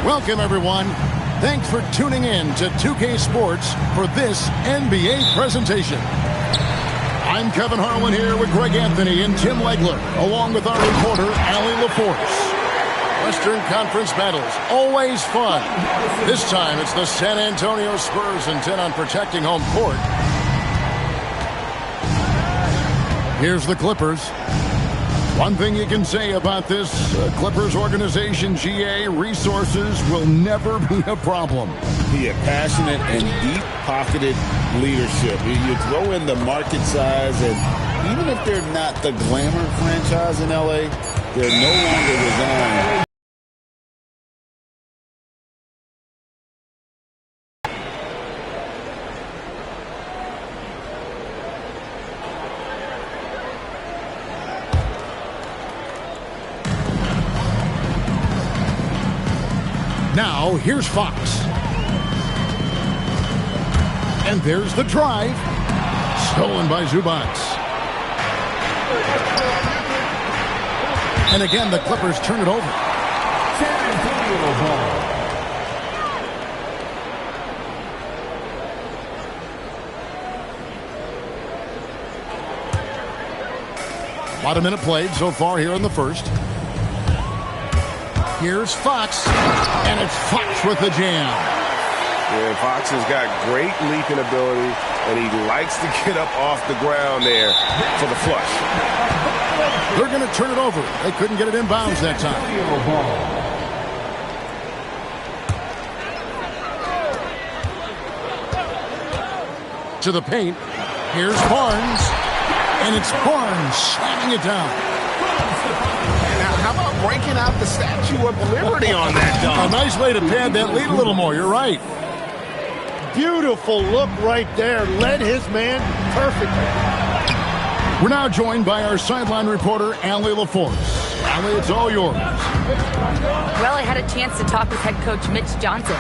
Welcome, everyone. Thanks for tuning in to 2K Sports for this NBA presentation. I'm Kevin Harlan here with Greg Anthony and Tim Legler, along with our reporter, Allie LaForce. Western Conference battles, always fun. This time, it's the San Antonio Spurs intent on protecting home court. Here's the Clippers. One thing you can say about this Clippers organization, GA, resources will never be a problem. Yeah, passionate and deep-pocketed leadership. You throw in the market size, and even if they're not the glamour franchise in LA, they're no longer designed. Now, here's Fox. And there's the drive. Stolen by Zubac. And again, the Clippers turn it over. San Antonio ball. About a minute played so far here in the first. Here's Fox, and it's Fox with the jam. Yeah, Fox has got great leaping ability, and he likes to get up off the ground there for the flush. They're going to turn it over. They couldn't get it in bounds that time. To the paint. Here's Barnes, and it's Barnes slamming it down. How about breaking out the Statue of Liberty on that dunk? A nice way to pad that lead a little more. You're right. Beautiful look right there. Led his man perfectly. We're now joined by our sideline reporter, Allie LaForce. Allie, it's all yours. Well, I had a chance to talk with head coach Mitch Johnson.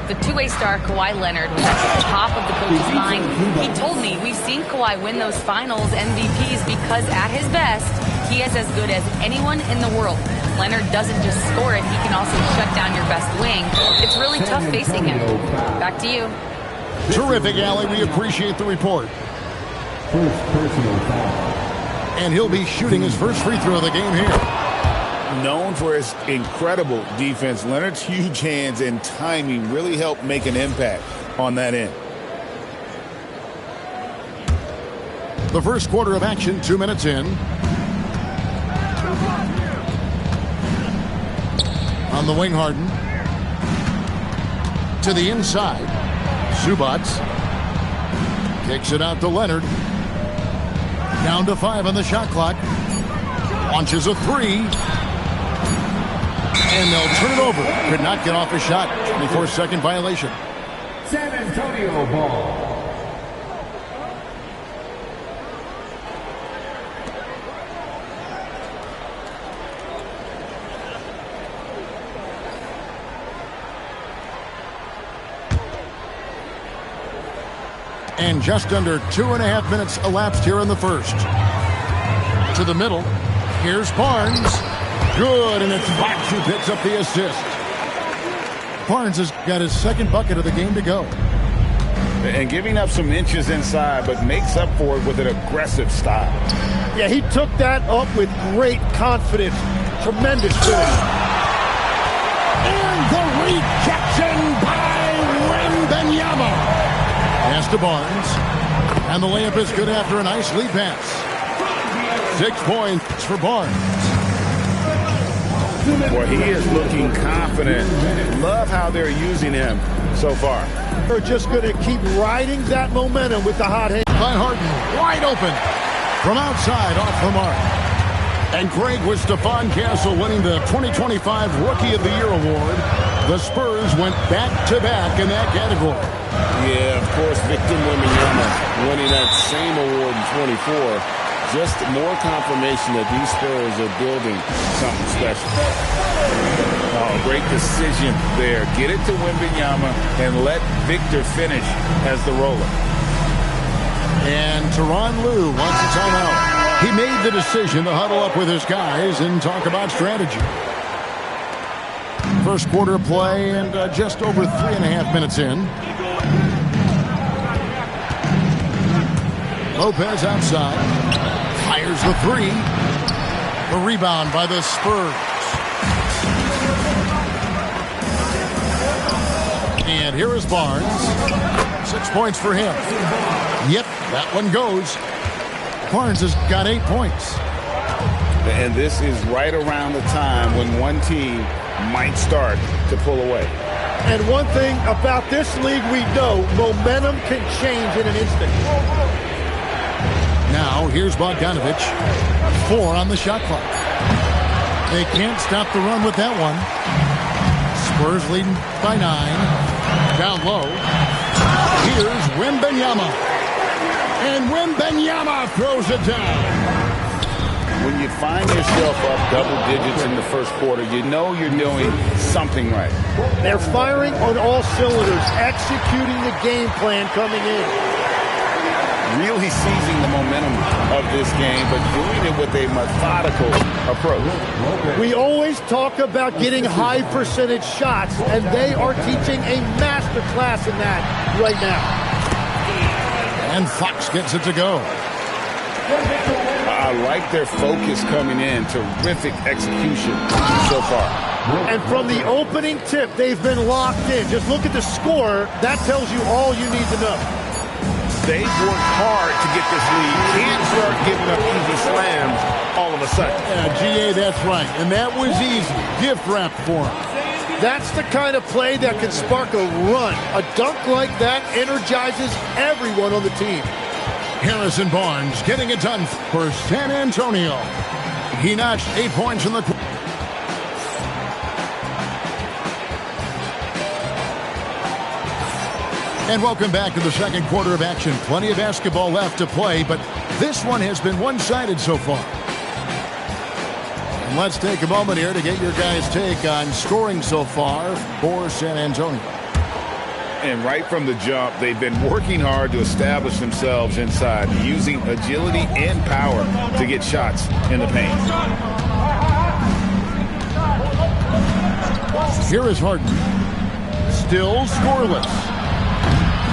The two-way star Kawhi Leonard was at the top of the coach's mind. He told me we've seen Kawhi win those finals MVPs because at his best, he is as good as anyone in the world. Leonard doesn't just score it, he can also shut down your best wing. It's really tough facing him. Back to you. Terrific, Allie. We appreciate the report. And he'll be shooting his first free throw of the game here. Known for his incredible defense, Leonard's huge hands and timing really helped make an impact on that end. The first quarter of action, 2 minutes in. On the wing, Harden. To the inside. Zubac. Kicks it out to Leonard. Down to 5 on the shot clock. Launches a three. And they'll turn it over. Could not get off a shot. 24-second violation. San Antonio ball. And just under 2.5 minutes elapsed here in the first. To the middle. Here's Barnes. Good, and it's Fox who picks up the assist. Barnes has got his second bucket of the game to go. And giving up some inches inside, but makes up for it with an aggressive style. Yeah, he took that up with great confidence. Tremendous finish. And the rejection by Wembanyama. Pass to Barnes. And the layup is good after a nice lead pass. 6 points for Barnes. Well, he is looking confident. Love how they're using him so far. They're just going to keep riding that momentum with the hot hand. By Harden, wide open. From outside, off the mark. And Greg, with Stephon Castle winning the 2025 Rookie of the Year award, the Spurs went back-to-back in that category. Yeah, of course, Victor Wembanyama winning that same award in 24. Just more confirmation that these Spurs are building something special. Oh, great decision there. Get it to Wembanyama and let Victor finish as the roller. And Tyronn Lue wants a timeout. He made the decision to huddle up with his guys and talk about strategy. first quarter of play and just over 3.5 minutes in. Lopez outside. Fires the three. The rebound by the Spurs. And here is Barnes. 6 points for him. Yep, that one goes. Barnes has got 8 points. And this is right around the time when one team might start to pull away. And one thing about this league we know, momentum can change in an instant. Now, here's Bogdanovich. 4 on the shot clock. They can't stop the run with that one. Spurs leading by 9. Down low. Here's Wembanyama. And Wembanyama throws it down. When you find yourself up double digits in the first quarter, you know you're doing something right. They're firing on all cylinders, executing the game plan coming in. Really seizing the momentum of this game, but doing it with a methodical approach. We always talk about getting high percentage shots, and they are teaching a master class in that right now. And Fox gets it to go. I like their focus coming in. Terrific execution so far. And from the opening tip, they've been locked in. Just look at the score. That tells you all you need to know. They've worked hard to get this lead. Can't start giving up easy slams all of a sudden. Yeah, GA, that's right. And that was easy. Gift wrap for him. That's the kind of play that can spark a run. A dunk like that energizes everyone on the team. Harrison Barnes getting it done for San Antonio. He notched 8 points in the quarter. And welcome back to the second quarter of action. Plenty of basketball left to play, but this one has been one-sided so far. And let's take a moment here to get your guys' take on scoring so far for San Antonio. And right from the jump, they've been working hard to establish themselves inside, using agility and power to get shots in the paint. Here is Harden. Still scoreless.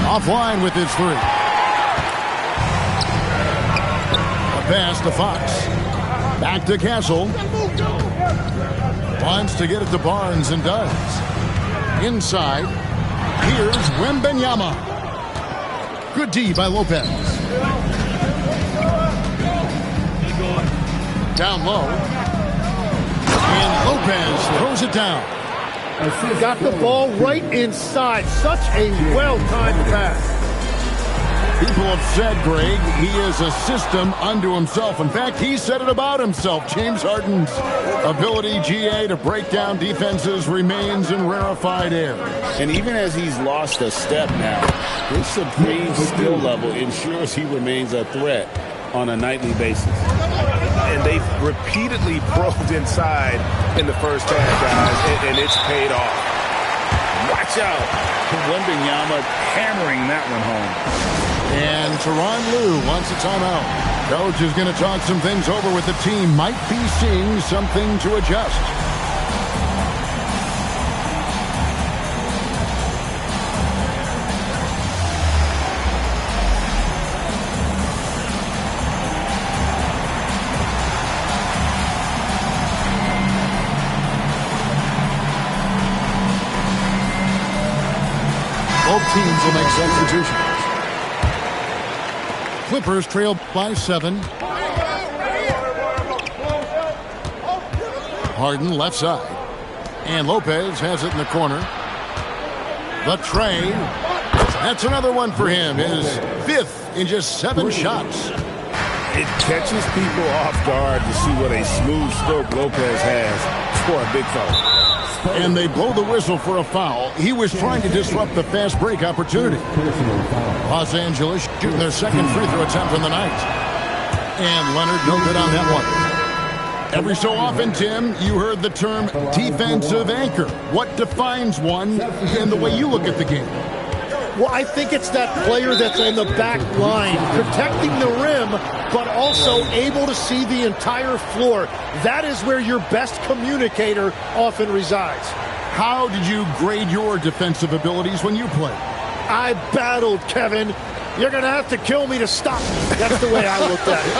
Offline with his three. A pass to Fox. Back to Castle. Wants to get it to Barnes and does. Inside. Here's Wembanyama. Good D by Lopez. Down low. And Lopez throws it down. Got the ball right inside. Such a well-timed pass. People have said, Greg, he is a system unto himself. In fact, he said it about himself. James Harden's ability, GA, to break down defenses remains in rarefied air. And even as he's lost a step now, his supreme skill level ensures he remains a threat on a nightly basis. And they've repeatedly probed inside in the first half, guys, and it's paid off. Watch out. Wembanyama hammering that one home. And Tyronn Lue wants a timeout. Coach is going to talk some things over with the team. Might be seeing something to adjust. Both teams will make substitutions. Clippers trail by 7. Harden left side. And Lopez has it in the corner. The tray. That's another one for him. His 5th in just 7 shots. It catches people off guard to see what a smooth stroke Lopez has for a big fella. And they blow the whistle for a foul. He was trying to disrupt the fast break opportunity. Los Angeles shooting their second free throw attempt on the night. And Leonard no good on that one. Every so often, Tim, you heard the term defensive anchor. What defines one in the way you look at the game? Well, I think it's that player that's on the back line, protecting the rim, but also able to see the entire floor. That is where your best communicator often resides. How did you grade your defensive abilities when you played? I battled, Kevin. You're going to have to kill me to stop me. That's the way I looked at it.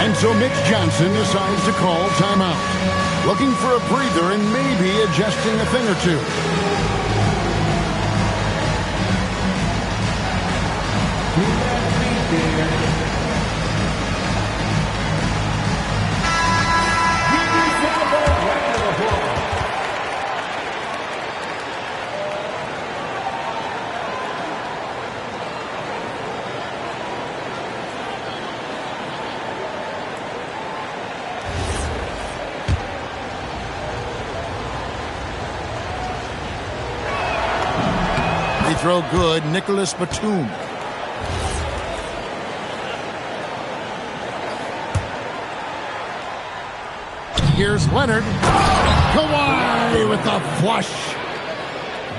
And so Mitch Johnson decides to call timeout. Looking for a breather and maybe adjusting a thing or two. Throw good, Nicholas Batum. Here's Leonard. Kawhi with the flush.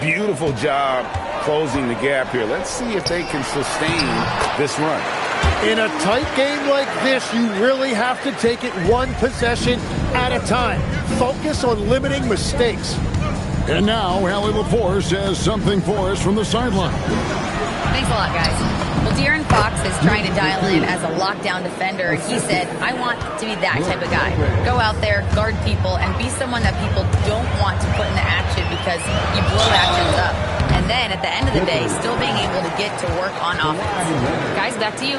Beautiful job closing the gap here. Let's see if they can sustain this run. In a tight game like this, you really have to take it one possession at a time. Focus on limiting mistakes. And now, Allie LaForce has something for us from the sideline. Thanks a lot, guys. Well, De'Aaron Fox is trying to dial in as a lockdown defender, and he said, I want to be that type of guy. Go out there, guard people, and be someone that people don't want to put into action because you blow actions up. And then, at the end of the day, still being able to get to work on offense. Guys, back to you.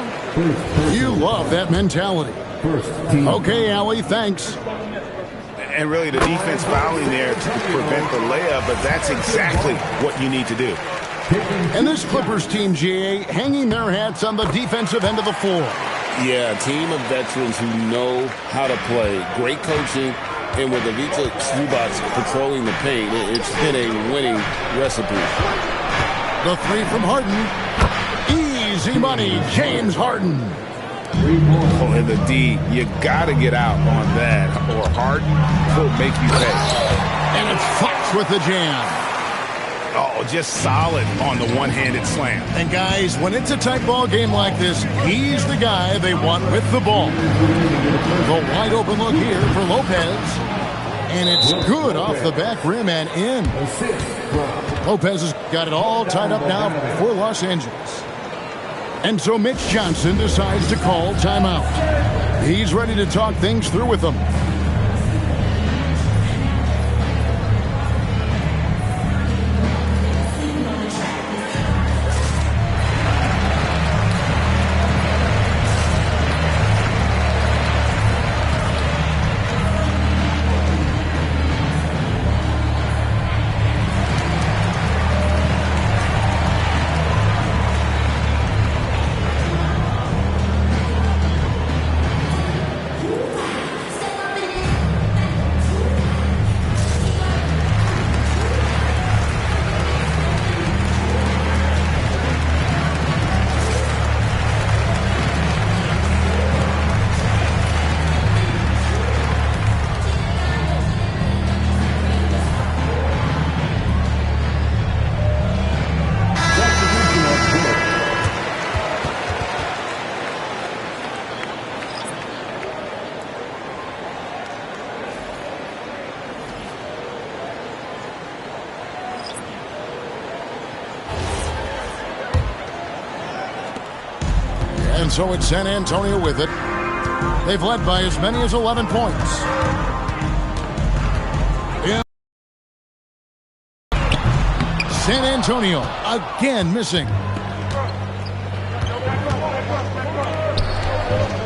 You love that mentality. Okay, Allie, thanks. And really the defense fouling there to prevent the layup, but that's exactly what you need to do. And this Clippers team, GA, hanging their hats on the defensive end of the floor. Yeah, a team of veterans who know how to play. Great coaching, and with Ivica Zubac patrolling the paint, it's been a winning recipe. The three from Harden. Easy money, James Harden. Oh, and the D, you got to get out on that, or Harden will make you pay. And it's Fox with the jam. Oh, just solid on the one-handed slam. And guys, when it's a tight ball game like this, he's the guy they want with the ball. The wide open look here for Lopez. And it's good off the back rim and in. Lopez has got it all tied up now for Los Angeles. And so Mitch Johnson decides to call timeout. He's ready to talk things through with them. And so it's San Antonio with it. They've led by as many as 11 points. San Antonio again missing.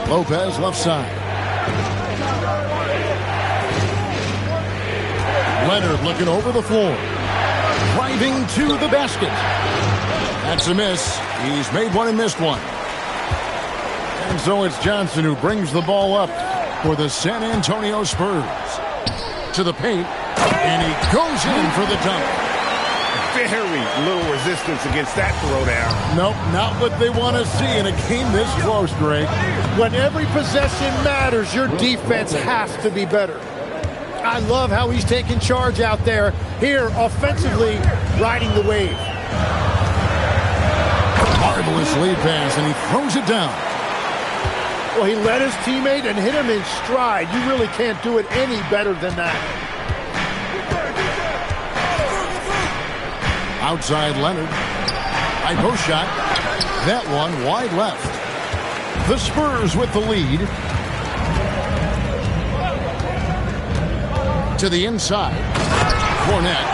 Lopez left side. Leonard looking over the floor. Driving to the basket. That's a miss. He's made one and missed one. And so it's Johnson who brings the ball up for the San Antonio Spurs. To the paint. And he goes in for the dunk. Very little resistance against that throwdown. Nope, not what they want to see in a game this close, Greg. When every possession matters, your defense has to be better. I love how he's taking charge out there. Here, offensively, riding the wave. Marvelous lead pass, and he throws it down. Well, he led his teammate and hit him in stride. You really can't do it any better than that. Outside Leonard. High post shot. That one wide left. The Spurs with the lead. To the inside. Cornet.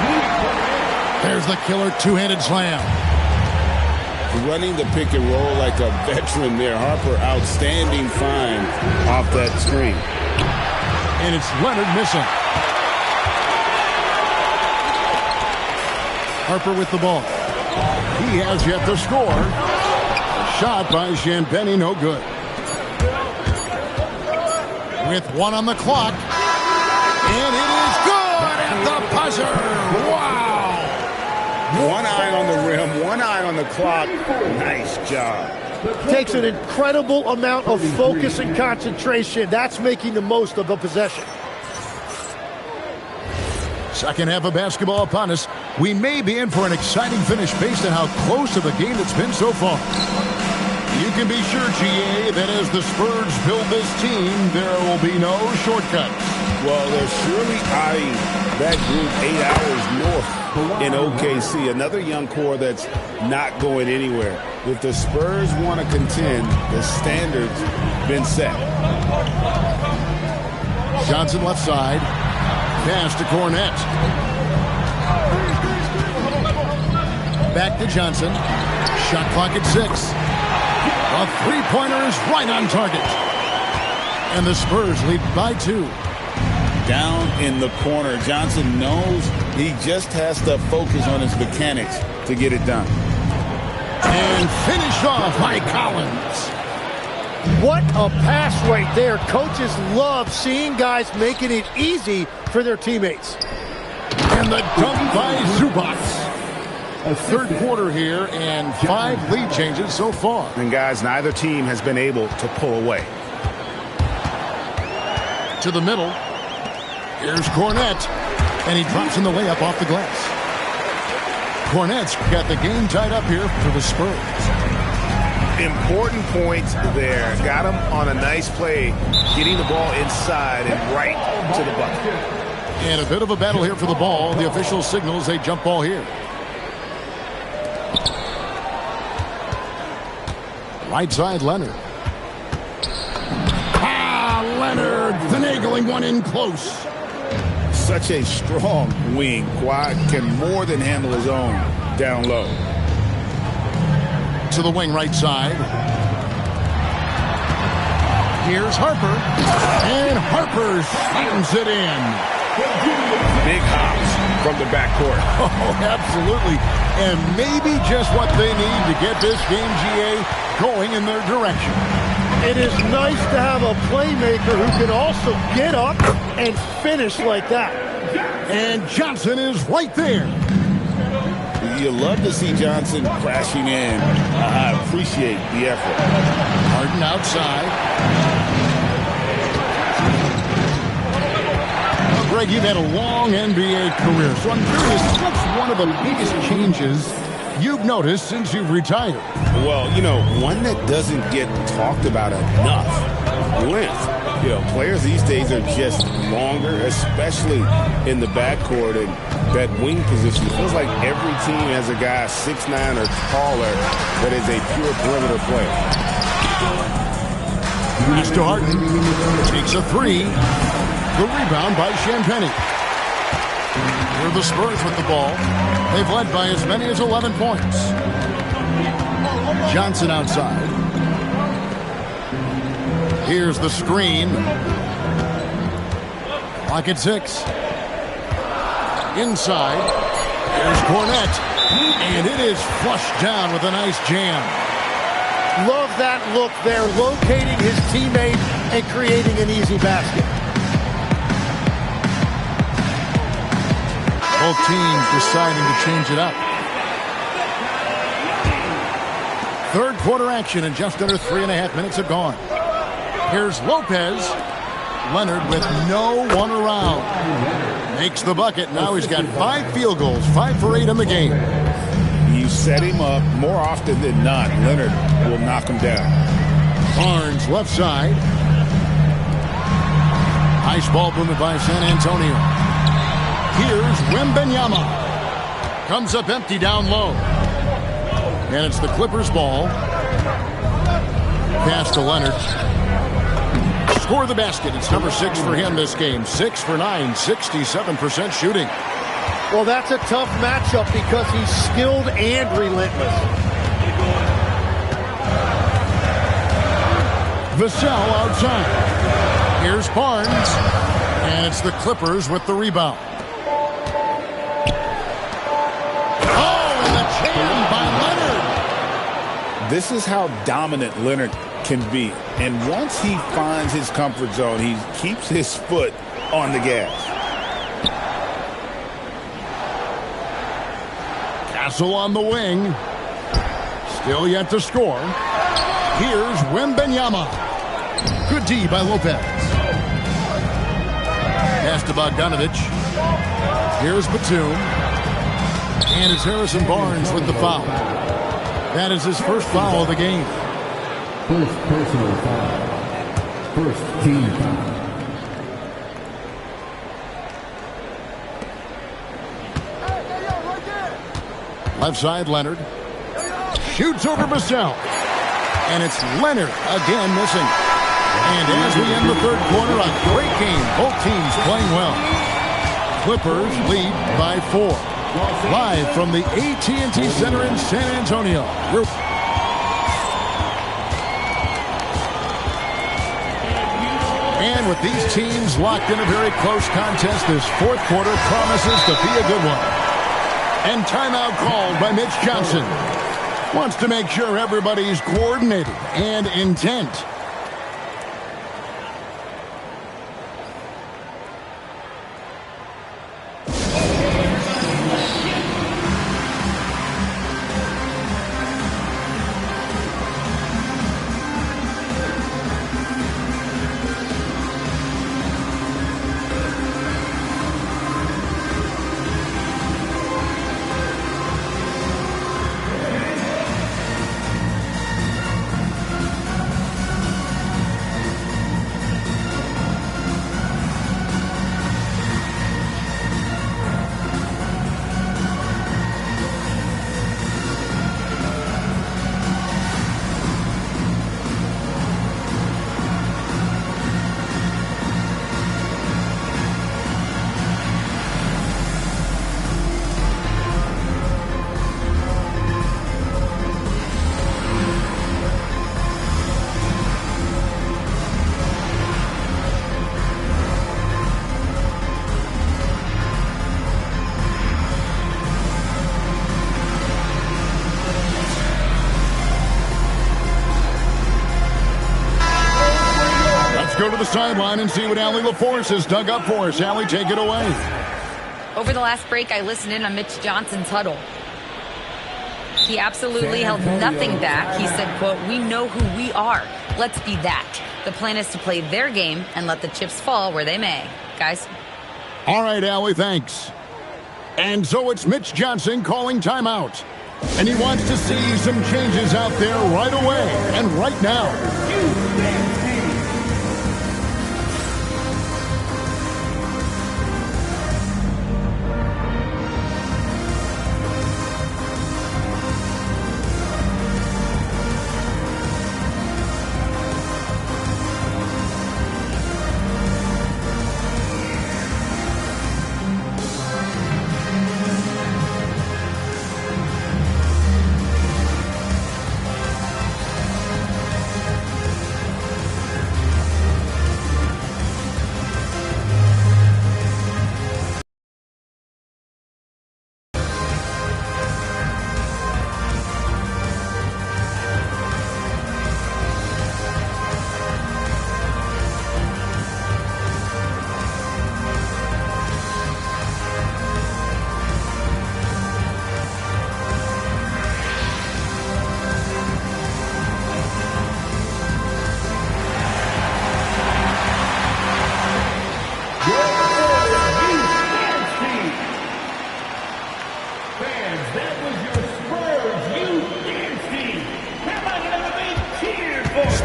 There's the killer two-handed slam. Running the pick and roll like a veteran there. Harper, outstanding find off that screen. And it's Leonard missing. Harper with the ball. He has yet to score. Shot by Champagny, no good. With 1 on the clock. And it is good at the buzzer. Wow. 1 eye on the rim, 1 eye on the clock. Nice job. Takes an incredible amount of focus and concentration. That's making the most of a possession. Second half of basketball upon us. We may be in for an exciting finish based on how close to the game it's been so far. You can be sure, GA, that as the Spurs build this team, there will be no shortcuts. Well, they're surely eyeing that group 8 hours north in OKC. Another young core that's not going anywhere. If the Spurs want to contend, the standard's been set. Johnson left side. Pass to Cornet. Back to Johnson. Shot clock at 6. A three-pointer is right on target. And the Spurs lead by 2. Down in the corner. Johnson knows he just has to focus on his mechanics to get it done. And finished off by Collins. What a pass right there. Coaches love seeing guys making it easy for their teammates. And the dunk by Zubac. A third quarter here and 5 lead changes so far. And guys, neither team has been able to pull away. To the middle. Here's Cornet. And he drops in the layup off the glass. Cornet's got the game tied up here for the Spurs. Important points there. Got him on a nice play, getting the ball inside and right to the bucket. And a bit of a battle here for the ball. The official signals a jump ball here. Right side, Leonard. Leonard finagling one in close. Such a strong wing. Kawhi can more than handle his own down low. To the wing right side. Here's Harper. And Harper slams it in. Big hops from the backcourt. Oh, absolutely. And maybe just what they need to get this game, GA, going in their direction. It is nice to have a playmaker who can also get up and finish like that. And Johnson is right there. You love to see Johnson crashing in. I appreciate the effort. Harden outside. Greg, you've had a long NBA career, so I'm curious, what's one of the biggest changes you've noticed since you've retired? Well, you know, one that doesn't get talked about enough, length. You know, players these days are just longer, especially in the backcourt and that wing position. It feels like every team has a guy 6'9" or taller that is a pure perimeter player. Pass to Harden. Takes a 3. The rebound by Champagny. Here are the Spurs with the ball. They've led by as many as 11 points. Johnson outside. Here's the screen. Clock at 6. Inside. Here's Cornet. And it is flushed down with a nice jam. Love that look there, locating his teammate and creating an easy basket. Both teams deciding to change it up. Third quarter action and just under 3.5 minutes have gone. Here's Lopez. Leonard with no one around. Makes the bucket. Now he's got 5 field goals, 5 for 8 in the game. You set him up more often than not. Leonard will knock him down. Barnes left side. Nice ball movement by San Antonio. Here's Wembanyama. Comes up empty down low. And it's the Clippers' ball. Pass to Leonard. Score the basket. It's number 6 for him this game. 6 for 9, 67% shooting. Well, that's a tough matchup because he's skilled and relentless. Vassell outside. Here's Barnes. And it's the Clippers with the rebound. Oh, and the jam by Leonard. This is how dominant Leonard can be. And once he finds his comfort zone, he keeps his foot on the gas. Castle on the wing. Still yet to score. Here's Wembanyama. Good D by Lopez. Pass to Bogdanovich. Here's Batum. And it's Harrison Barnes with the foul. That is his first foul of the game. First personal foul. First team foul. Left side, Leonard. Shoots over Vassell. And it's Leonard again missing. And as we end the third quarter, a great game. Both teams playing well. Clippers lead by 4. Live from the AT&T Center in San Antonio. And with these teams locked in a very close contest, this fourth quarter promises to be a good one. And timeout called by Mitch Johnson. Wants to make sure everybody's coordinated and intent. Go to the sideline and see what Allie LaForce has dug up for us. Allie, take it away. Over the last break, I listened in on Mitch Johnson's huddle. He absolutely held nothing back. He said, quote, "We know who we are. Let's be that. The plan is to play their game and let the chips fall where they may." Guys. All right, Allie, thanks. And so it's Mitch Johnson calling timeout. And he wants to see some changes out there right away and right now.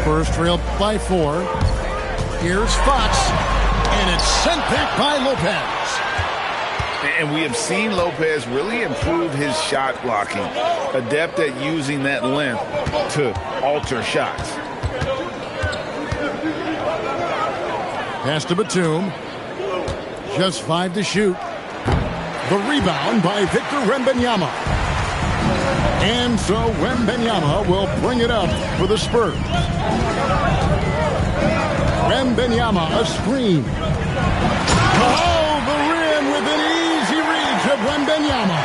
Spurs trail by 4. Here's Fox, and it's sent back by Lopez. And we have seen Lopez really improve his shot blocking, adept at using that length to alter shots. Pass to Batum. Just 5 to shoot. The rebound by Victor Wembanyama. And so Wembanyama will bring it up for the Spurs. Wembanyama, a screen. Oh, the rim with an easy reach of Wembanyama.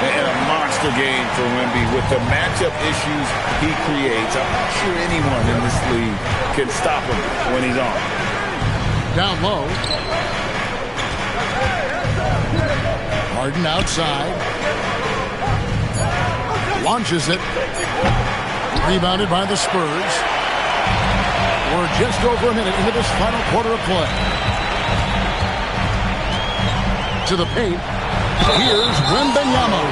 And a monster game for Wemby with the matchup issues he creates. I'm not sure anyone in this league can stop him when he's on. Down low. Harden outside. Launches it. Rebounded by the Spurs. We're just over a minute into this final quarter of play. To the paint. Here's Wembanyama.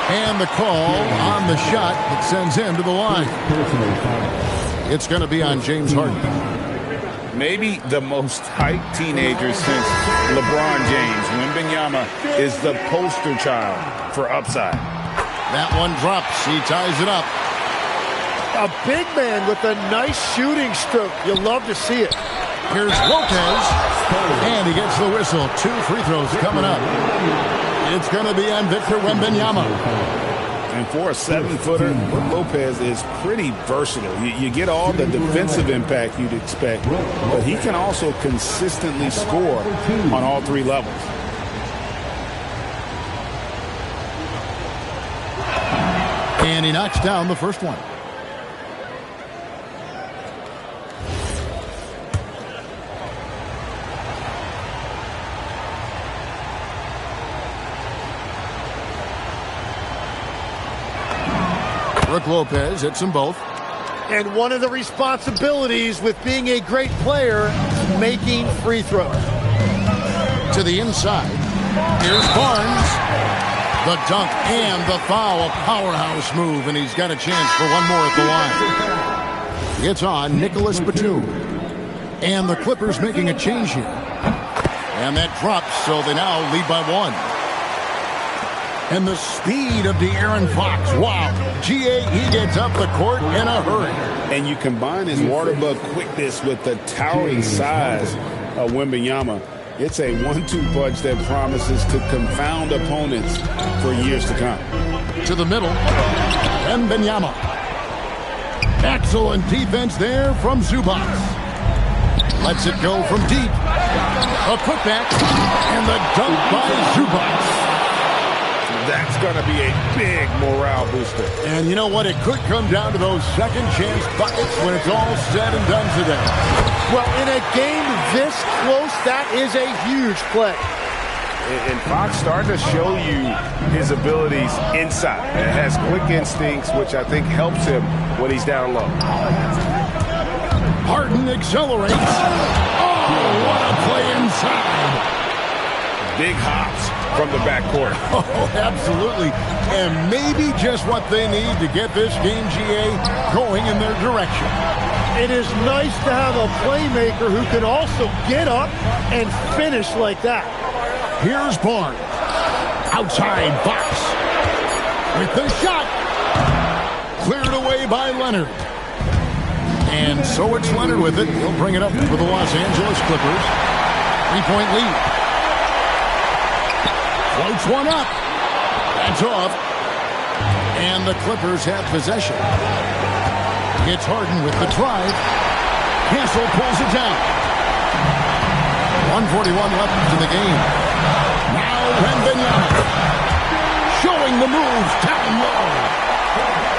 And the call on the shot that sends him to the line. It's going to be on James Harden. Maybe the most hyped teenager since LeBron James. Wembanyama is the poster child for upside. That one drops. He ties it up. A big man with a nice shooting stroke. You'll love to see it. Here's Lopez. And he gets the whistle. 2 free throws coming up. It's going to be on Victor Wembanyama. And for a 7-footer, Lopez is pretty versatile. You get all the defensive impact you'd expect, but he can also consistently score on all 3 levels. And he knocks down the first one. Brook Lopez hits them both. And one of the responsibilities with being a great player is making free throws. To the inside. Here's Barnes. The dunk and the foul. A powerhouse move, and he's got a chance for one more at the line. It's on Nicholas Batum. And the Clippers making a change here. And that drops, so they now lead by 1. And the speed of De'Aaron Fox. Wow. GA, he gets up the court in a hurry. And you combine his water bug quickness with the towering size of Wembanyama. It's a 1-2 punch that promises to confound opponents for years to come. To the middle. Wembanyama. Excellent defense there from Zubac. Lets it go from deep. A putback. And the dunk by Zubac. That's going to be a big morale booster. And you know what? It could come down to those second chance buckets when it's all said and done today. Well, in a game this close, that is a huge play. And Fox starting to show you his abilities inside. It has quick instincts, which I think helps him when he's down low. Harden accelerates. Oh, what a play inside. Big hops from the backcourt. Oh, absolutely. And maybe just what they need to get this game, GA, going in their direction. It is nice to have a playmaker who can also get up and finish like that. Here's Barnes. Outside Fox. With the shot. Cleared away by Leonard. And so it's Leonard with it. He'll bring it up for the Los Angeles Clippers. 3-point lead. Floats one up. That's off. And the Clippers have possession. It's Harden with the drive. Castle pulls it down. 1:41 left in the game. Now Wembanyama. Showing the moves down low.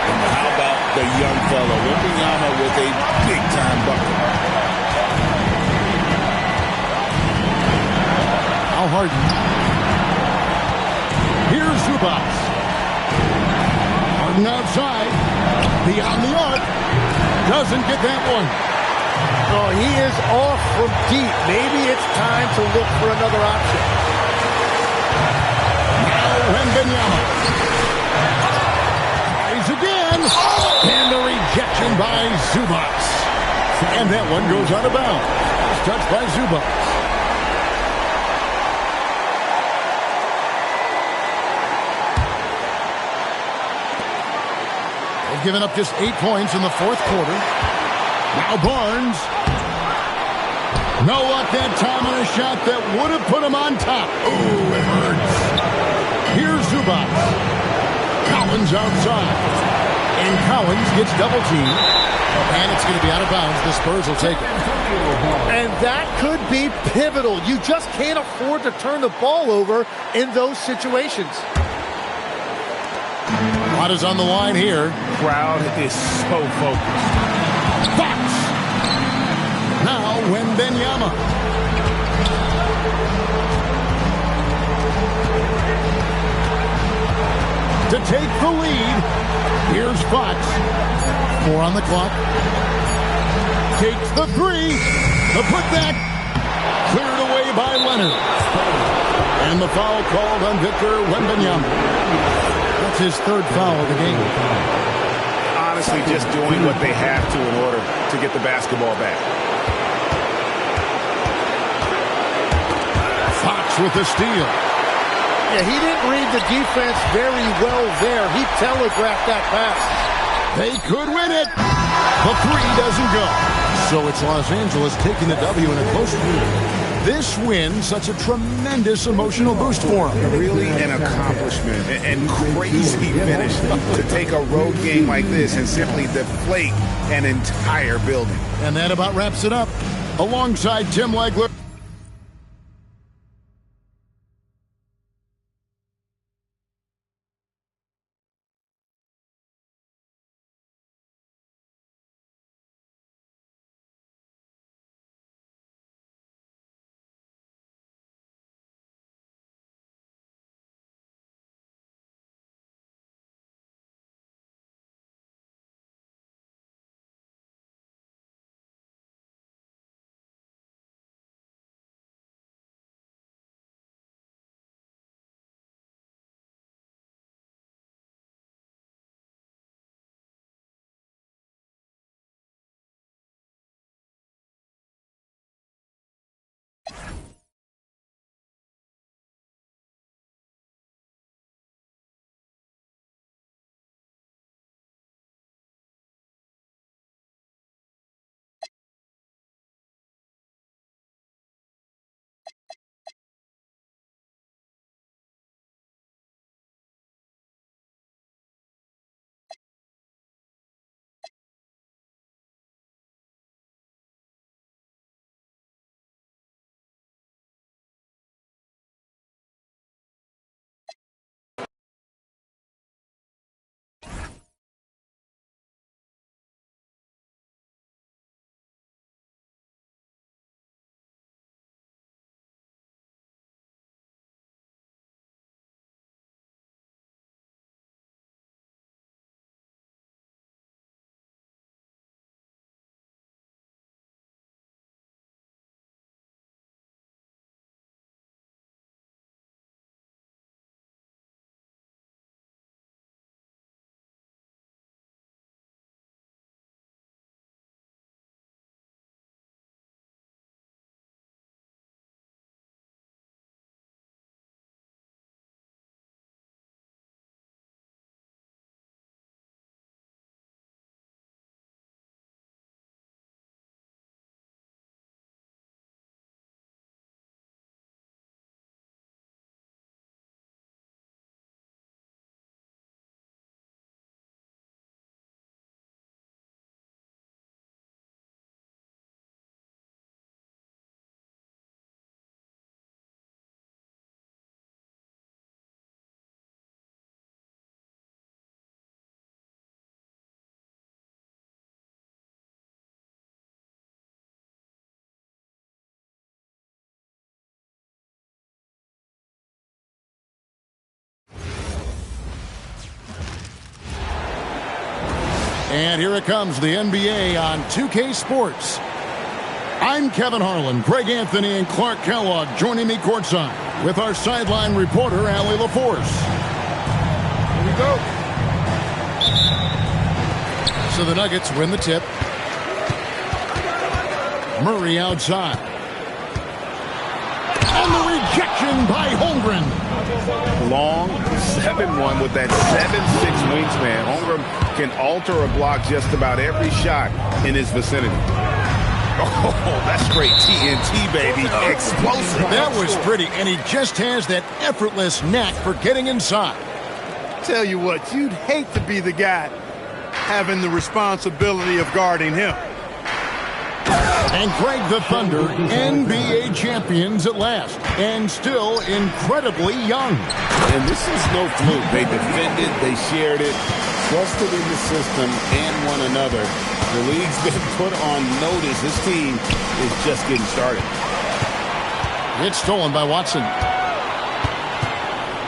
And how about the young fellow? Wembanyama with a big-time bucket. Now Harden. Here's Zubac. Harden outside. Beyond the arc. Doesn't get that one. Oh, he is off from deep. Maybe it's time to look for another option. Now Wembanyama. Tries again. And the rejection by Zubac. And that one goes out of bounds. It's touched by Zubac. given up just 8 points in the fourth quarter. Now Barnes. No luck that time on a shot that would have put him on top. Ooh, it hurts. Here's Zubac. Collins outside. And Collins gets double teamed. And it's going to be out of bounds. The Spurs will take it. And that could be pivotal. You just can't afford to turn the ball over in those situations. A lot is on the line here. Crowd is so focused. Fox. Now Wembanyama. To take the lead, here's Fox. 4 on the clock. Takes the 3. The putback. Cleared away by Leonard. And the foul called on Victor Wembanyama. That's his 3rd foul of the game. Honestly, just doing what they have to in order to get the basketball back. Fox with the steal. Yeah, he didn't read the defense very well there. He telegraphed that pass. They could win it. The 3 doesn't go. So it's Los Angeles taking the W in a close game. This win, such a tremendous emotional boost for them. Really an accomplishment and crazy finish to take a road game like this and simply deflate an entire building. And that about wraps it up. Alongside Tim Legler. And here it comes, the NBA on 2K Sports. I'm Kevin Harlan, Greg Anthony, and Clark Kellogg joining me courtside with our sideline reporter, Allie LaForce. Here we go. So the Nuggets win the tip. Murray outside. And the Rejection by Holmgren. Long 7-1 with that 7'6" wingspan. Holmgren can alter a block just about every shot in his vicinity. Oh, that's great TNT, baby. Explosive. That was pretty, and he just has that effortless knack for getting inside. Tell you what, you'd hate to be the guy having the responsibility of guarding him. And Greg, the Thunder, NBA champions at last, and still incredibly young. And this is no fluke. They defended, they shared it, trusted in the system and one another. The league's been put on notice. This team is just getting started. It's stolen by Watson.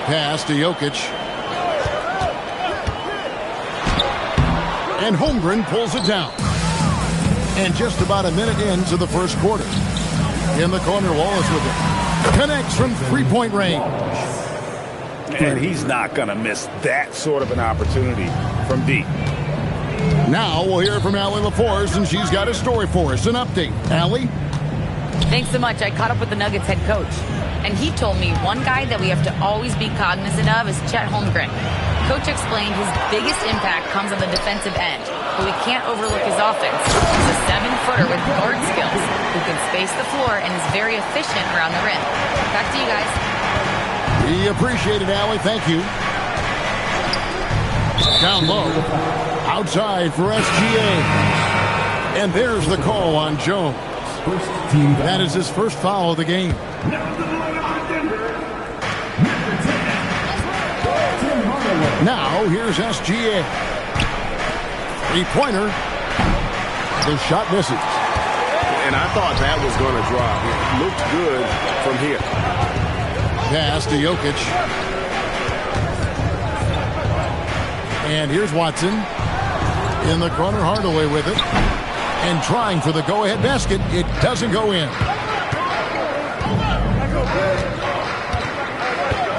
Pass to Jokic. And Holmgren pulls it down. And just about a minute into the first quarter. In the corner, Wallace with it. Connects from three-point range. And he's not going to miss that sort of an opportunity from deep. Now we'll hear from Allie LaForce, and she's got a story for us. An update. Allie? Thanks so much. I caught up with the Nuggets head coach, and he told me one guy that we have to always be cognizant of is Chet Holmgren. Coach explained his biggest impact comes on the defensive end, but we can't overlook his offense. He's a 7-footer with guard skills who can space the floor and is very efficient around the rim. Back to you guys. We appreciate it, Allie. Thank you. Down low. Outside for SGA. And there's the call on Jones. That is his first foul of the game. Now, here's SGA. Three-pointer. The shot misses. And I thought that was going to drop. It looked good from here. Pass to Jokic. And here's Watson. In the corner, Hardaway with it. And trying for the go-ahead basket. It doesn't go in.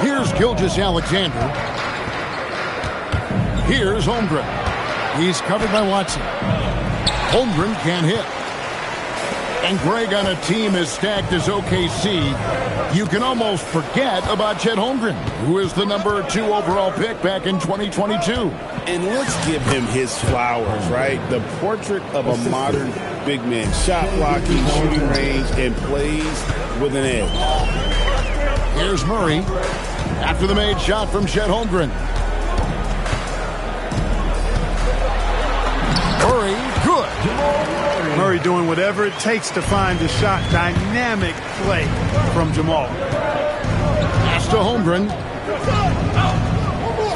Here's Gilgeous-Alexander. Here's Holmgren. He's covered by Watson. Holmgren can't hit. And Greg, on a team as stacked as OKC, you can almost forget about Chet Holmgren, who is the number 2 overall pick back in 2022. And let's give him his flowers, right? The portrait of a modern big man. Shot blocking, shooting range, and plays with an edge. Here's Murray after the made shot from Chet Holmgren. Murray, good. Murray doing whatever it takes to find the shot. Dynamic play from Jamal. Pass to Holmgren.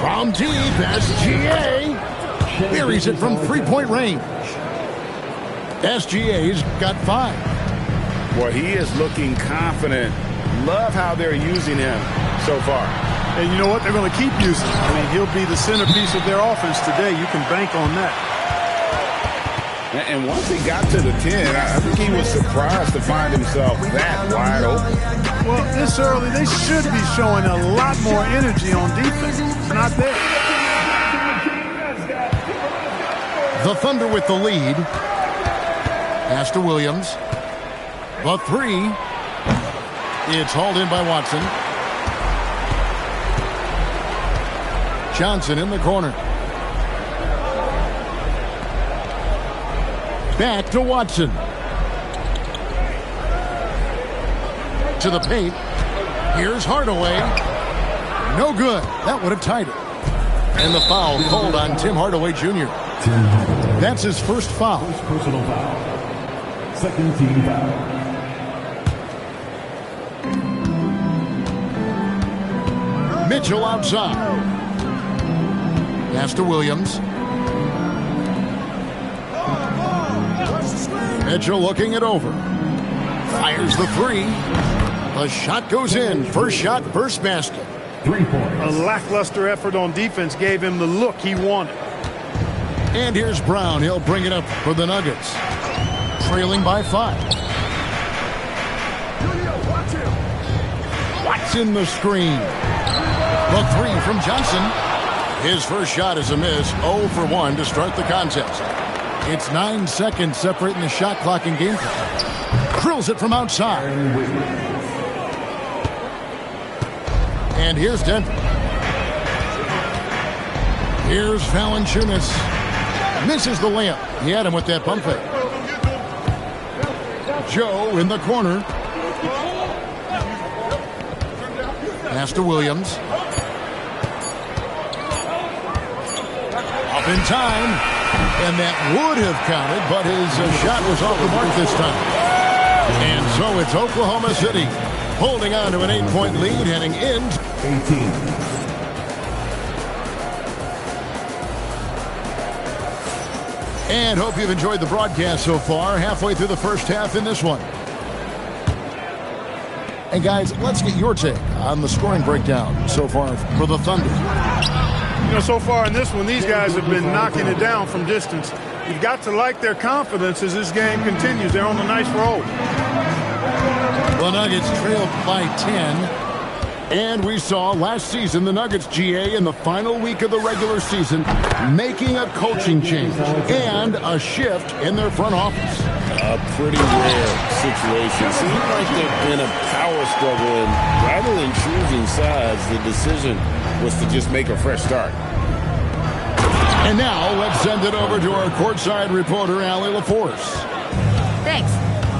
From deep, SGA. Buries it from three-point range. SGA's got 5. Boy, he is looking confident. Love how they're using him so far. And you know what? They're going to keep using him. I mean, he'll be the centerpiece of their offense today. You can bank on that. And once he got to the 10, I think he was surprised to find himself that wide open. Well, this early, they should be showing a lot more energy on defense. It's not there. The Thunder with the lead. Pass to Williams. The 3. It's hauled in by Watson. Johnson in the corner. Back to Watson. To the paint. Here's Hardaway. No good. That would have tied it. And the foul called on Tim Hardaway Jr. That's his first foul. First personal foul. Second team foul. Mitchell outside. Pass to Williams. Mitchell looking it over. Fires the 3. The shot goes in. First shot, first basket. 3 points. A lackluster effort on defense gave him the look he wanted. And here's Brown. He'll bring it up for the Nuggets. Trailing by 5. Watson the screen. The 3 from Johnson. His first shot is a miss. 0 for 1 to start the contest. It's 9 seconds separating the shot clock and game clock. Drills it from outside. And here's Denver. Here's Valanciunas. Misses the layup. He had him with that pump fake. Joe in the corner. Pass to Williams. Up in time. And that would have counted, but his shot was off the mark this time. And so it's Oklahoma City holding on to an 8-point lead heading into 18. And hope you've enjoyed the broadcast so far. Halfway through the first half in this one. And guys, let's get your take on the scoring breakdown so far for the Thunder. You know, so far in this one, these guys have been knocking it down from distance. You've got to like their confidence as this game continues. They're on a nice roll. The Nuggets trailed by 10. And we saw last season the Nuggets, GA, in the final week of the regular season, making a coaching change and a shift in their front office. A pretty rare situation. Seems like there's been a power struggle, and rather than choosing sides, the decision was to just make a fresh start. And now let's send it over to our courtside reporter, Allie LaForce. Thanks.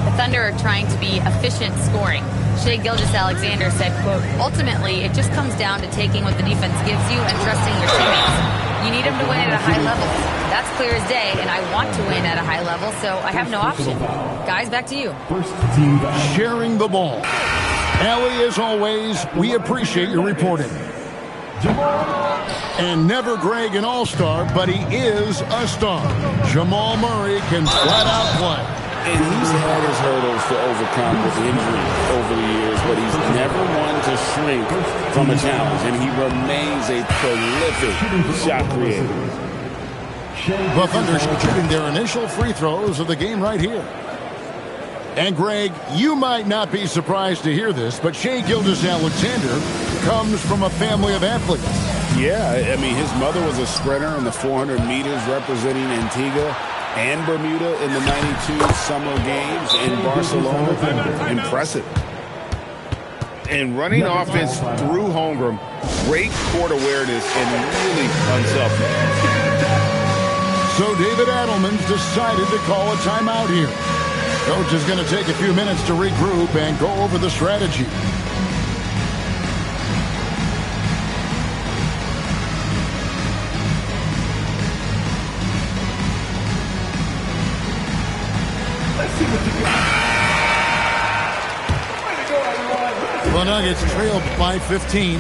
The Thunder are trying to be efficient scoring. Shai Gilgeous-Alexander said, quote, ultimately, it just comes down to taking what the defense gives you and trusting your teammates. You need them to win at a high level. That's clear as day, and I want to win at a high level, so I have no option. Guys, back to you. First team foul. Sharing the ball. Allie, as always, we appreciate your reporting. And never Greg an all-star, but he is a star. Jamal Murray can flat out play. And he's had his hurdles to overcome with injury over the years, but he's never one to shrink from a challenge, and he remains a prolific shot creator. The Thunder shooting their initial free throws of the game right here. And Greg, you might not be surprised to hear this, but Shai Gilgeous-Alexander comes from a family of athletes. Yeah, I mean, his mother was a sprinter in the 400 meters representing Antigua and Bermuda in the 92 Summer Games in Barcelona. Impressive. And running offense through Holmgren, great court awareness and really unselfish. So David Adelman's decided to call a timeout here. Coach is going to take a few minutes to regroup and go over the strategy. The Nuggets trailed by 15.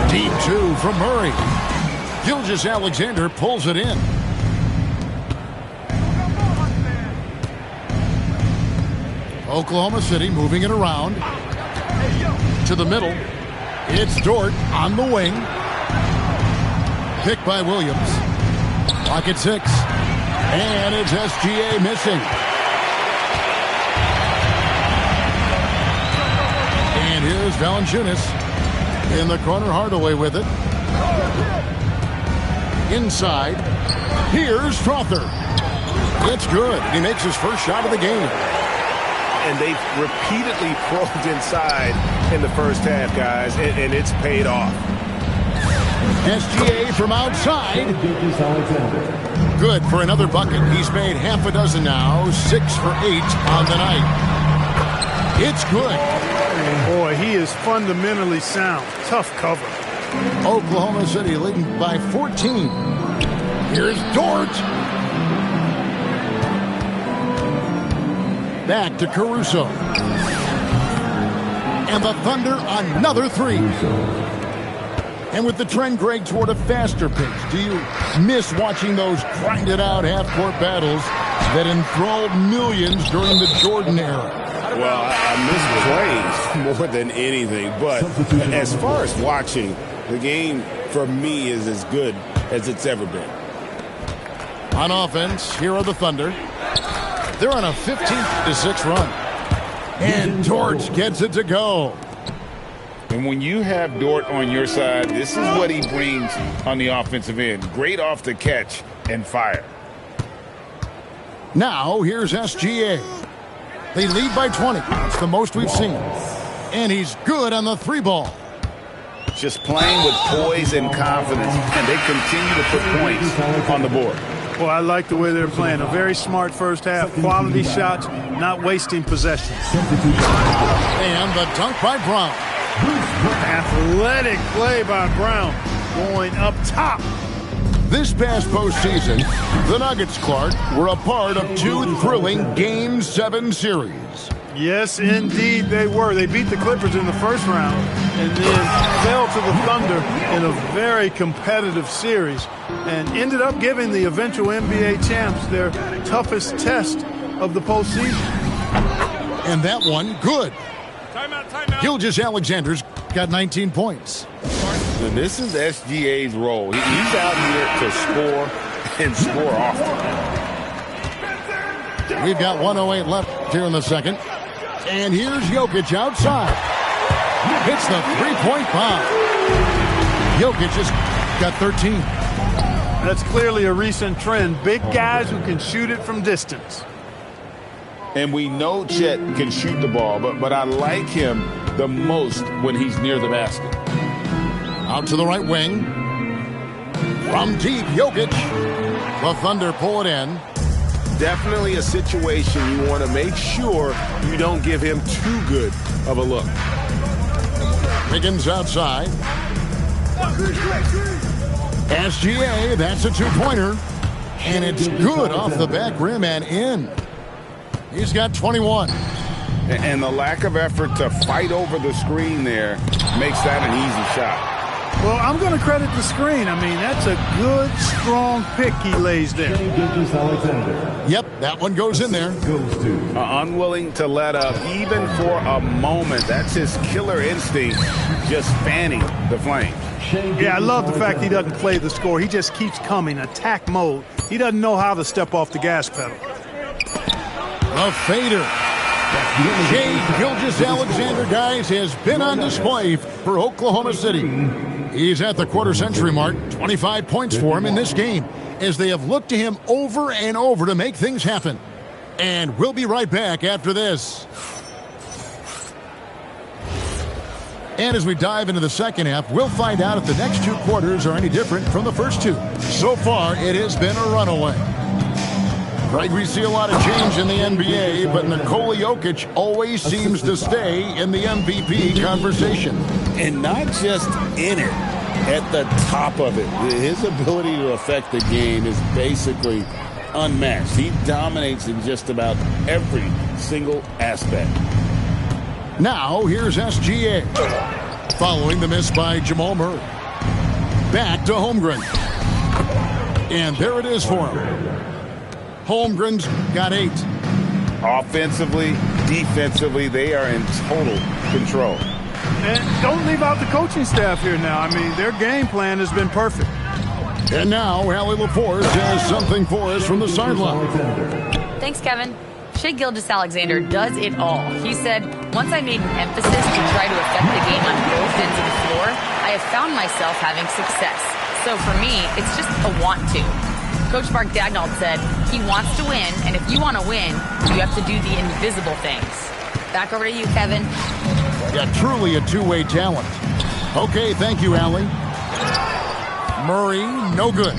Deep two from Murray. Gilgeous-Alexander pulls it in. Oklahoma City moving it around. To the middle. It's Dort on the wing. Picked by Williams. Clock at 6. And it's SGA missing. And here's Valanciunas in the corner. Hardaway with it. Inside. Here's Strother. It's good. He makes his first shot of the game. And they've repeatedly probed inside in the first half, guys, and it's paid off. SGA from outside. Good for another bucket. He's made half a dozen now. 6 for 8 on the night. It's good. Boy, he is fundamentally sound. Tough cover. Oklahoma City leading by 14. Here's Dort. Back to Caruso. And the Thunder another three. And with the trend, Greg, toward a faster pace, do you miss watching those grinded-out half-court battles that enthralled millions during the Jordan era? Well, I miss plays more than anything, but as far as watching, the game for me is as good as it's ever been. On offense, here are the Thunder. They're on a 15-6 run. And Dort gets it to go. And when you have Dort on your side, this is what he brings on the offensive end. Great off the catch and fire. Now, here's SGA. They lead by 20. That's the most we've seen. And he's good on the three ball. just playing with poise and confidence, and they continue to put points on the board. Well, I like the way they're playing. A very smart first half, quality shots, not wasting possessions. And the dunk by Brown. Athletic play by Brown, going up top. This past postseason, the Nuggets, Clark, were a part of 2 thrilling Game 7 series. Yes, indeed they were. They beat the Clippers in the first round and then fell to the Thunder in a very competitive series and ended up giving the eventual NBA champs their toughest test of the postseason. And that one, good. Timeout, timeout. Gilgeous-Alexander's got 19 points. And this is SGA's role. He's out here to score and score often. We've got 1:08 left here in the second. And here's Jokic outside. Hits the three-point bomb. Jokic just got 13. That's clearly a recent trend. Big guys who can shoot it from distance. And we know Chet can shoot the ball, but I like him the most when he's near the basket. Out to the right wing. From deep, Jokic. The Thunder pull it in. Definitely a situation you want to make sure you don't give him too good of a look. Higgins outside. SGA, that's a two-pointer. And it's good off the back rim and in. He's got 21. And the lack of effort to fight over the screen there makes that an easy shot. Well, I'm going to credit the screen. I mean, that's a good, strong pick he lays there. Yep, that one goes in there. Unwilling to let up even for a moment. That's his killer instinct, just fanning the flames. Yeah, I love the fact he doesn't play the score. He just keeps coming, attack mode. He doesn't know how to step off the gas pedal. A fader. Shai Gilgeous-Alexander, guys, has been on display for Oklahoma City. He's at the quarter-century mark. 25 points for him in this game as they have looked to him over and over to make things happen. And we'll be right back after this. And as we dive into the second half, we'll find out if the next 2 quarters are any different from the first 2. So far, it has been a runaway. Greg, we see a lot of change in the NBA, but Nikola Jokic always seems to stay in the MVP conversation. And not just in it, at the top of it. His ability to affect the game is basically unmatched. He dominates in just about every single aspect. Now, here's SGA. Following the miss by Jamal Murray. Back to Holmgren. And there it is for him. Holmgren's got 8. Offensively, defensively, they are in total control. And don't leave out the coaching staff here now. I mean, their game plan has been perfect. And now, Allie LaForce has something for us from the sideline. Thanks, Kevin. Shai Gilgeous-Alexander does it all. He said, once I made an emphasis to try to affect the game on both ends of the floor, I have found myself having success. So for me, it's just a want to. Coach Mark Daigneault said he wants to win, and if you want to win, you have to do the invisible things. Back over to you, Kevin. Yeah, truly a two-way talent. Okay, thank you, Allie. Murray, no good.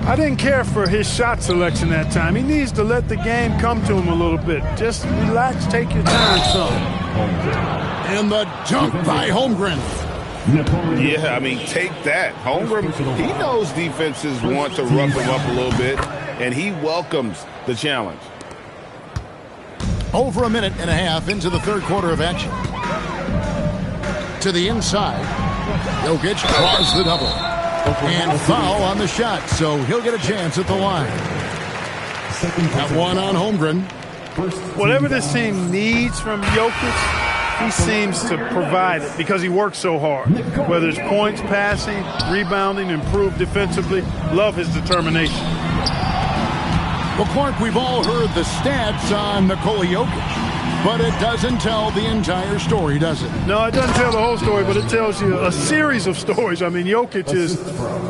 I didn't care for his shot selection that time. He needs to let the game come to him a little bit. Just relax, take your time, son. And the dunk by Holmgren. Yeah, I mean, take that. Holmgren, he knows defenses want to rough him up a little bit, and he welcomes the challenge. Over a minute and a half into the third quarter of action. To the inside. Jokic draws the double. And foul on the shot, so he'll get a chance at the line. That one on Holmgren. Whatever this team needs from Jokic, he seems to provide it because he works so hard. Whether it's points, passing, rebounding, improved defensively, love his determination. Well, Clark, we've all heard the stats on Nikola Jokic, but it doesn't tell the entire story, does it? No, it doesn't tell the whole story, but it tells you a series of stories. I mean, Jokic is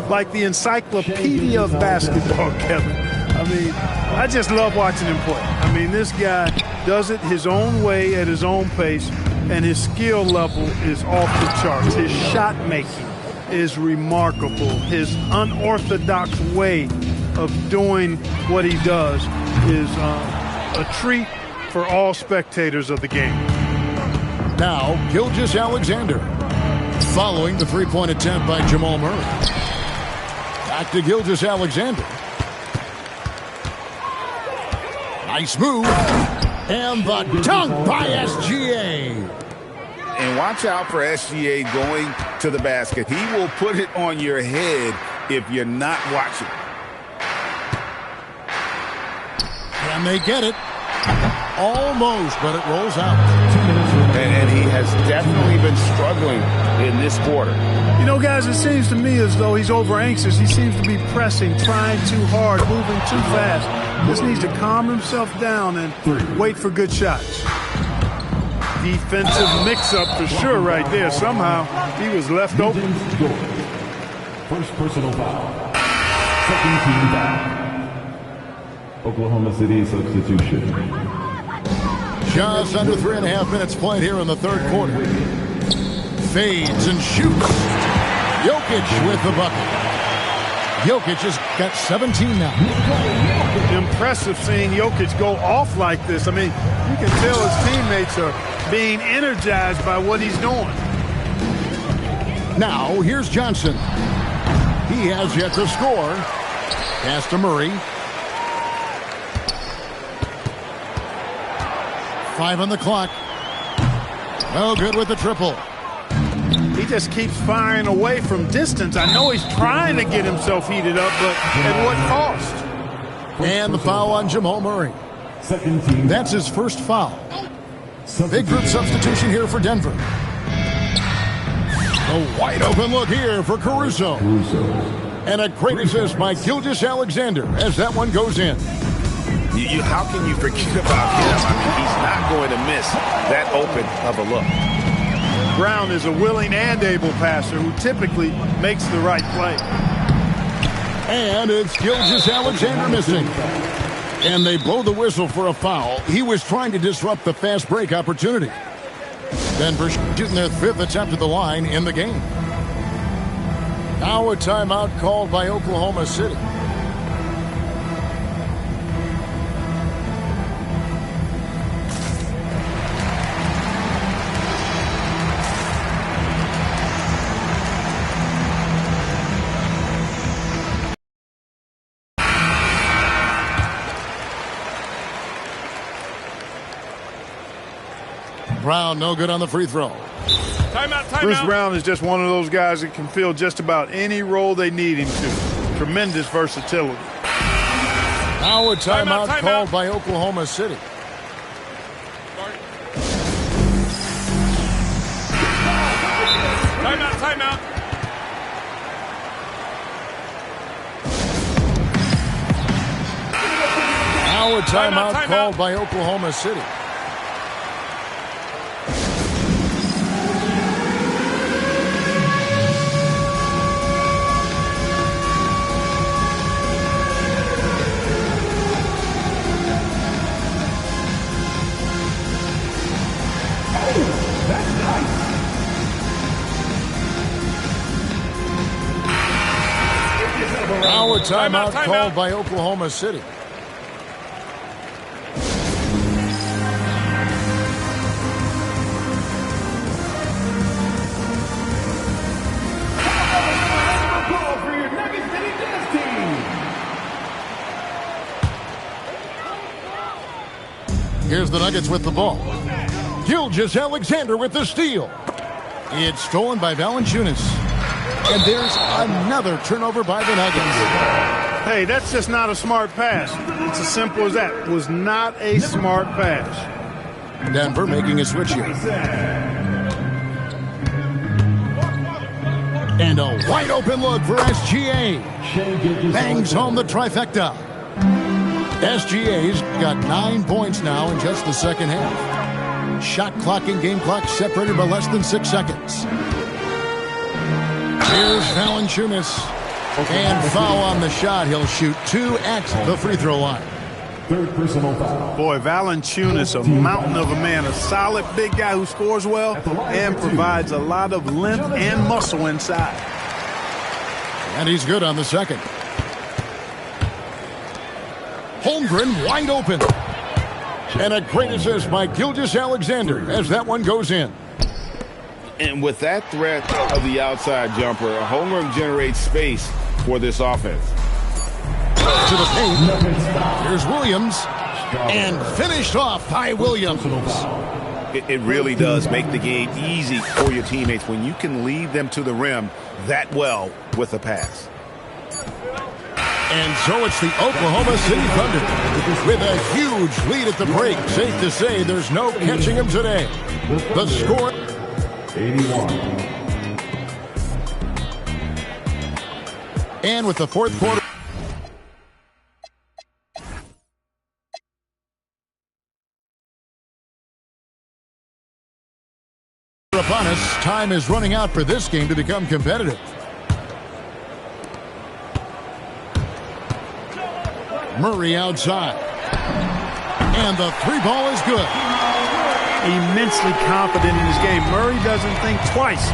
like the encyclopedia of basketball, Kevin. I mean, I just love watching him play. I mean, this guy does it his own way at his own pace, and his skill level is off the charts. His shot making is remarkable. His unorthodox way of doing what he does is a treat for all spectators of the game. Now, Gilgeous-Alexander, following the three-point attempt by Jamal Murray. Back to Gilgeous-Alexander. Nice move. And the dunk by SGA. And watch out for SGA going to the basket. He will put it on your head if you're not watching. And they get it. Almost, but it rolls out. And he has definitely been struggling in this quarter. You know, guys, it seems to me as though he's over anxious. He seems to be pressing, trying too hard, moving too fast. Just needs to calm himself down and wait for good shots. Defensive mix-up for sure right there. Somehow he was left open. First personal foul. Second team foul. Oklahoma City substitution. Just under 3.5 minutes played here in the third quarter. Fades and shoots. Jokic with the bucket. Jokic has got 17 now. Impressive seeing Jokic go off like this. I mean, you can tell his teammates are being energized by what he's doing. Now, here's Johnson. He has yet to score. Pass to Murray. 5 on the clock. No good with the triple. He just keeps firing away from distance. I know he's trying to get himself heated up, but at what cost? And the foul on Jamal Murray. Second team. That's his first foul. Big group substitution here for Denver. A wide open look here for Caruso. And a great assist by Gilgeous-Alexander as that one goes in. How can you forget about him? I mean, he's not going to miss that open of a look. Brown is a willing and able passer who typically makes the right play. And it's Gilgeous-Alexander missing. And they blow the whistle for a foul. He was trying to disrupt the fast break opportunity. Denver shooting their 5th attempt at the line in the game. Now a timeout called by Oklahoma City. Brown, no good on the free throw. Timeout. Bruce Brown is just one of those guys that can fill just about any role they need him to. Tremendous versatility. Now a timeout called by Oklahoma City. Timeout. Now a timeout called by Oklahoma City. Now a timeout called by Oklahoma City. Here's the Nuggets with the ball. Gilgeous-Alexander with the steal. It's stolen by Valanciunas. And there's another turnover by the Nuggets. Hey, that's just not a smart pass. It's as simple as that. It was not a smart pass. Denver making a switch here. And a wide open look for SGA. Bangs home the trifecta. SGA's got 9 points now in just the second half. Shot clock and game clock separated by less than 6 seconds. Here's Valanciunas. And foul on the shot. He'll shoot 2 at the free throw line. Third personal foul. Boy, Valanciunas, a mountain of a man, a solid big guy who scores well and provides a lot of length and muscle inside. And he's good on the second. Holmgren wide open. And a great assist by Gilgeous-Alexander as that one goes in. And with that threat of the outside jumper, Holmgren generates space for this offense. To the paint. Here's Williams. And finished off by Williams. It really does make the game easy for your teammates when you can lead them to the rim that well with a pass. And so it's the Oklahoma City Thunder with a huge lead at the break. Safe to say there's no catching them today. The score 81. And with the fourth quarter upon us, time is running out for this game to become competitive. Murray outside. And the three ball is good. Immensely confident in his game. Murray doesn't think twice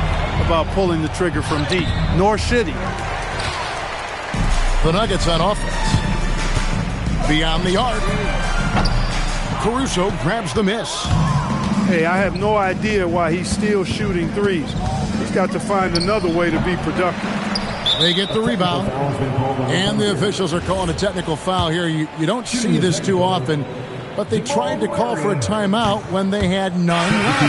about pulling the trigger from deep, nor should he. The Nuggets on offense. Beyond the arc. Caruso grabs the miss. Hey, I have no idea why he's still shooting threes. He's got to find another way to be productive. They get the rebound, and the officials are calling a technical foul here. You don't see this too often, but they tried to call for a timeout when they had none left.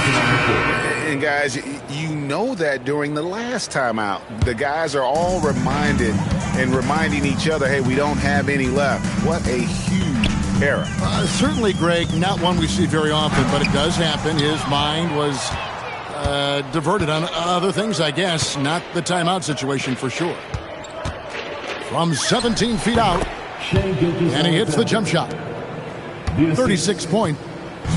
And guys, you know that during the last timeout, the guys are all reminded and reminding each other, hey, we don't have any left. What a huge error. Certainly, Greg, not one we see very often, but it does happen. His mind was diverted on other things, I guess. Not the timeout situation for sure. From 17 feet out, and he hits the jump shot. 36 points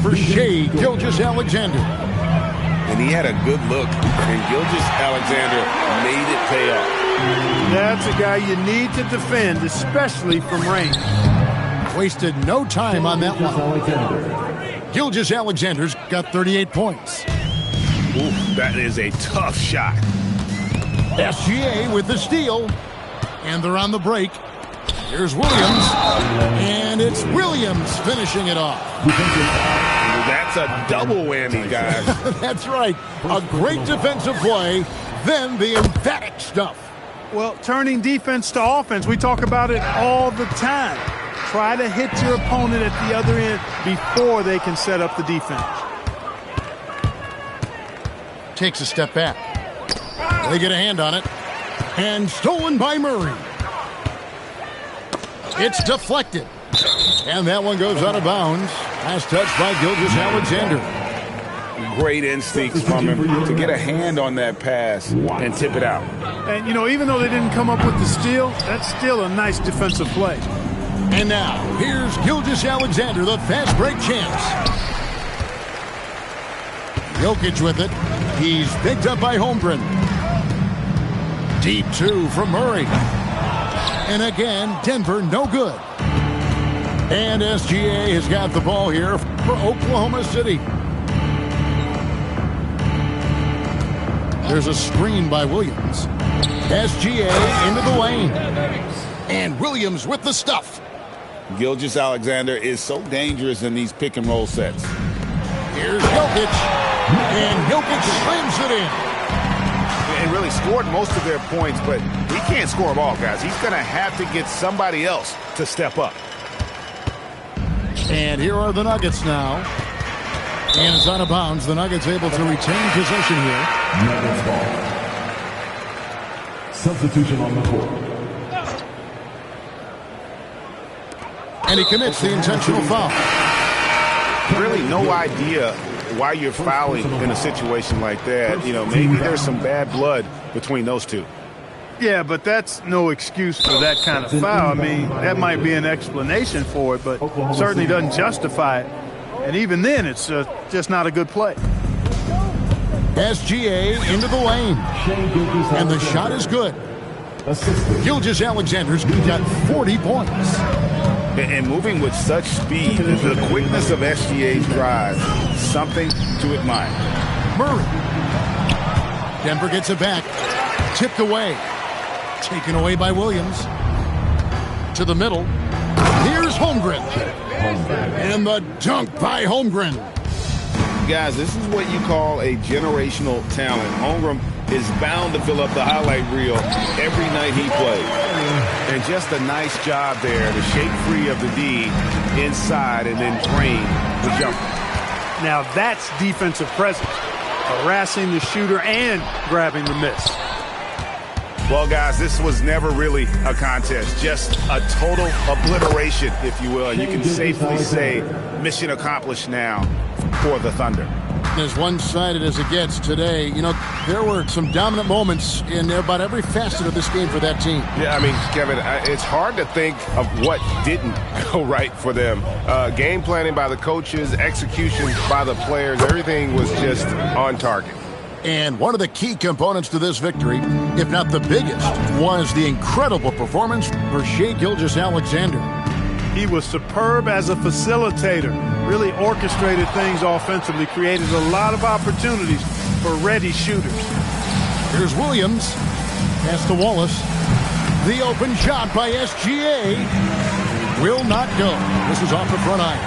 for Shai Gilgeous-Alexander. And he had a good look, and Gilgeous-Alexander made it pay off. That's a guy you need to defend, especially from range. Wasted no time on that one. Gilgeous-Alexander's got 38 points. Ooh, that is a tough shot. SGA with the steal. And they're on the break. Here's Williams. And it's Williams finishing it off. That's a double whammy, guys. That's right. A great defensive play, then the emphatic stuff. Well, turning defense to offense, we talk about it all the time. Try to hit your opponent at the other end before they can set up the defense. Takes a step back. They get a hand on it. And stolen by Murray. It's deflected. And that one goes out of bounds. Last touch by Gilgeous-Alexander. Great instincts from him to get a hand on that pass and tip it out. And, you know, even though they didn't come up with the steal, that's still a nice defensive play. And now, here's Gilgeous-Alexander, the fast break chance. Jokic with it. He's picked up by Holmgren. Deep two from Murray. And again, Denver no good. And SGA has got the ball here for Oklahoma City. There's a screen by Williams. SGA into the lane. And Williams with the stuff. Gilgeous-Alexander is so dangerous in these pick and roll sets. Here's Jokic. And Jokic slams it in. And really scored most of their points, but he can't score them all, guys. He's going to have to get somebody else to step up. And here are the Nuggets now. And it's out of bounds. The Nuggets able to retain possession here. Nuggets ball. Substitution on the court. And he commits the intentional foul. Really no idea why you're fouling in a situation like that. You know, maybe there's some bad blood between those two. Yeah, but that's no excuse for that kind of foul. I mean, that might be an explanation for it, but certainly doesn't justify it. And even then, it's just not a good play. SGA into the lane. And the shot is good. Gilgeous-Alexander's got 40 points. And moving with such speed, the quickness of SGA's drive, something to admire. Murray. Denver gets it back. Tipped away. Taken away by Williams. To the middle. Here's Holmgren. And the dunk by Holmgren. Guys, this is what you call a generational talent. Holmgren is bound to fill up the highlight reel every night he plays. And just a nice job there to shake free of the D inside and then drain the jumper. Now that's defensive presence. Harassing the shooter and grabbing the miss. Well, guys, this was never really a contest, just a total obliteration, if you will. You can safely say mission accomplished now for the Thunder. As one-sided as it gets today, you know, there were some dominant moments in about every facet of this game for that team. Yeah, I mean, Kevin, it's hard to think of what didn't go right for them. Game planning by the coaches, execution by the players, everything was just on target. And one of the key components to this victory, if not the biggest, was the incredible performance for Shai Gilgeous-Alexander. He was superb as a facilitator, really orchestrated things offensively, created a lot of opportunities for ready shooters. Here's Williams. Pass to Wallace. The open shot by SGA will not go. This is off the front iron.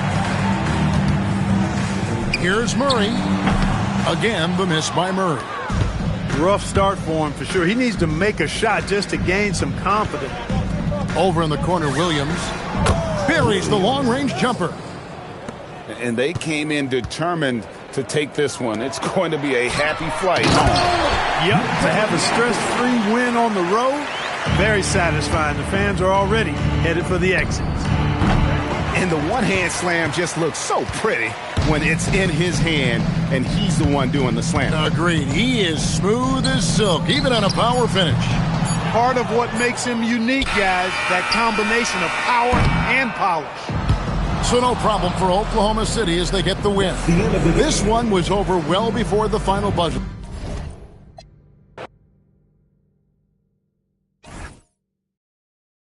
Here's Murray. Again, the miss by Murray. Rough start for him for sure. He needs to make a shot just to gain some confidence. Over in the corner, Williams buries the long-range jumper. And they came in determined to take this one. It's going to be a happy flight. Yep, to have a stress-free win on the road, very satisfying. The fans are already headed for the exits. And the one-hand slam just looks so pretty when it's in his hand and he's the one doing the slam. Agreed. He is smooth as silk, even on a power finish. Part of what makes him unique, guys, that combination of power and polish. So no problem for Oklahoma City as they get the win. This one was over well before the final buzzer.